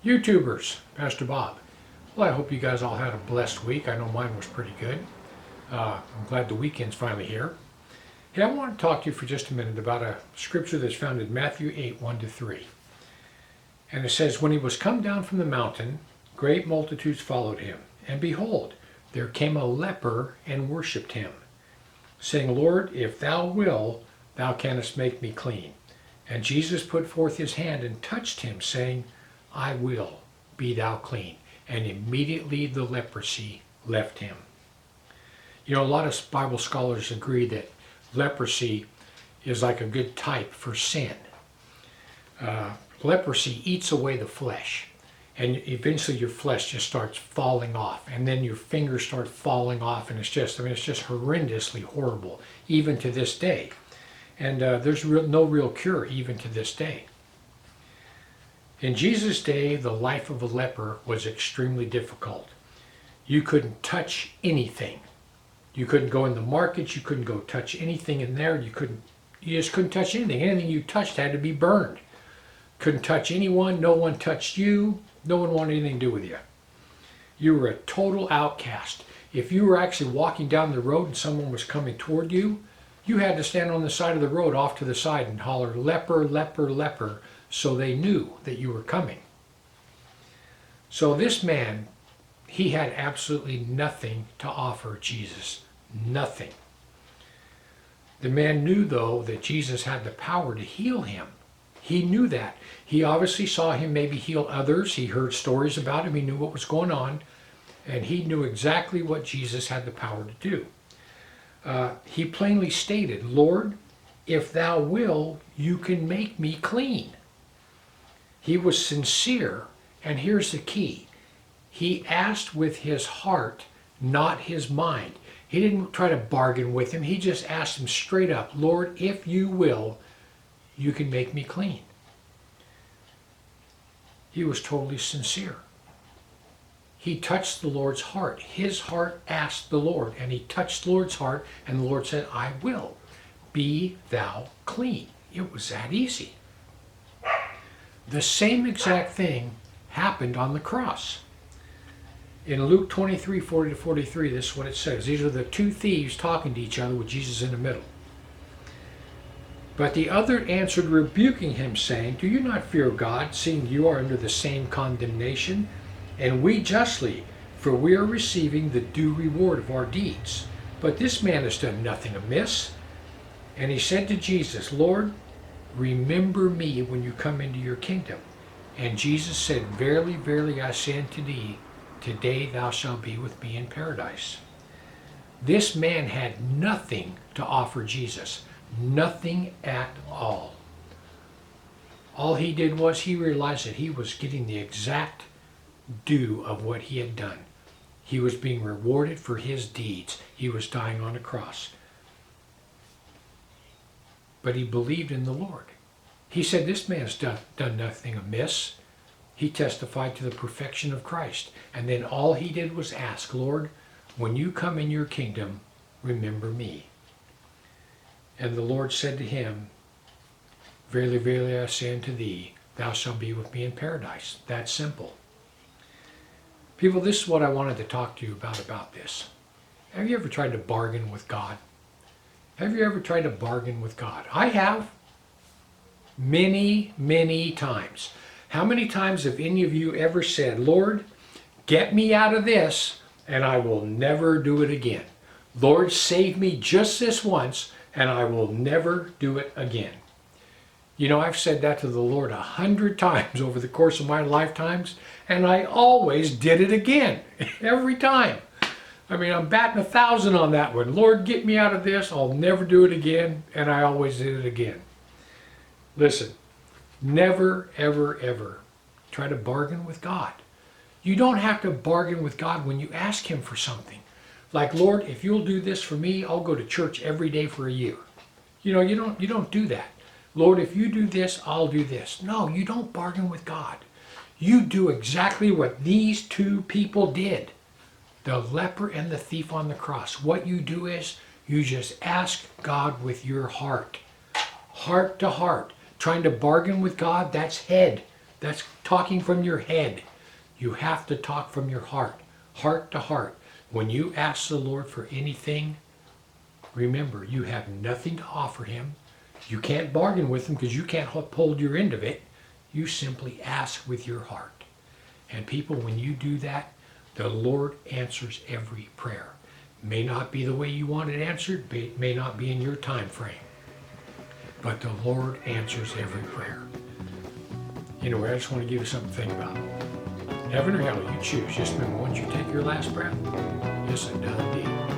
YouTubers, Pastor Bob. Well, I hope you guys all had a blessed week. I know mine was pretty good. I'm glad the weekend's finally here. Hey, I want to talk to you for just a minute about a scripture that's found in Matthew 8, 1-3. And it says, "When he was come down from the mountain, great multitudes followed him. And behold, there came a leper and worshipped him, saying, Lord, if thou will, thou canst make me clean. And Jesus put forth his hand and touched him, saying, I will, be thou clean. And immediately the leprosy left him." You know, a lot of Bible scholars agree that leprosy is like a good type for sin. Leprosy eats away the flesh, and eventually your flesh just starts falling off, and then your fingers start falling off, and it's just horrendously horrible, even to this day. And there's no real cure even to this day. In Jesus' day, the life of a leper was extremely difficult. You couldn't touch anything. You couldn't go in the markets. You couldn't go touch anything in there. You just couldn't touch anything. Anything you touched had to be burned. Couldn't touch anyone. No one touched you. No one wanted anything to do with you. You were a total outcast. If you were actually walking down the road and someone was coming toward you, you had to stand on the side of the road off to the side and holler, "Leper, leper, leper," so they knew that you were coming. So this man, he had absolutely nothing to offer Jesus. Nothing. The man knew, though, that Jesus had the power to heal him. He knew that. He obviously saw him maybe heal others. He heard stories about him. He knew what was going on. And he knew exactly what Jesus had the power to do. He plainly stated, "Lord, if thou will, you can make me clean." He was sincere, and here's the key. He asked with his heart, not his mind. He didn't try to bargain with him. He just asked him straight up, "Lord, if you will, you can make me clean." He was totally sincere. He touched the Lord's heart. His heart asked the Lord, and he touched the Lord's heart, and the Lord said, "I will. Be thou clean." It was that easy. The same exact thing happened on the cross. In Luke 23, 40-43, this is what it says. These are the two thieves talking to each other with Jesus in the middle. "But the other answered, rebuking him, saying, Do you not fear God, seeing you are under the same condemnation? And we justly, for we are receiving the due reward of our deeds. But this man has done nothing amiss." And he said to Jesus, "Lord, remember me when you come into your kingdom." And Jesus said, "Verily, verily, I say unto thee, today thou shalt be with me in paradise." This man had nothing to offer Jesus. Nothing at all. All he did was he realized that he was getting the exact due of what he had done. He was being rewarded for his deeds. He was dying on a cross. But he believed in the Lord. He said, "This man's done nothing amiss." He testified to the perfection of Christ. And then all he did was ask, "Lord, when you come in your kingdom, remember me." And the Lord said to him, "Verily, verily, I say unto thee, thou shalt be with me in paradise." That's simple. People, this is what I wanted to talk to you about this. Have you ever tried to bargain with God? Have you ever tried to bargain with God? I have. Many, many times. How many times have any of you ever said, "Lord, get me out of this, and I will never do it again. Lord, save me just this once, and I will never do it again"? You know, I've said that to the Lord 100 times over the course of my lifetimes, and I always did it again, every time. I mean, I'm batting 1,000 on that one. "Lord, get me out of this, I'll never do it again," and I always did it again. Listen, never, ever, ever try to bargain with God. You don't have to bargain with God when you ask him for something. Like, "Lord, if you'll do this for me, I'll go to church every day for a year." You know, you don't do that. "Lord, if you do this, I'll do this." No, you don't bargain with God. You do exactly what these two people did. The leper and the thief on the cross. What you do is you just ask God with your heart. Heart to heart. Trying to bargain with God, that's head. That's talking from your head. You have to talk from your heart to heart. When you ask the Lord for anything, remember, you have nothing to offer him. You can't bargain with him because you can't hold your end of it. You simply ask with your heart. And people, when you do that, the Lord answers every prayer. May not be the way you want it answered, may not be in your time frame, but the Lord answers every prayer. Anyway, I just want to give you something to think about. Heaven or hell, you choose. Just remember, once you take your last breath, it's a done deal.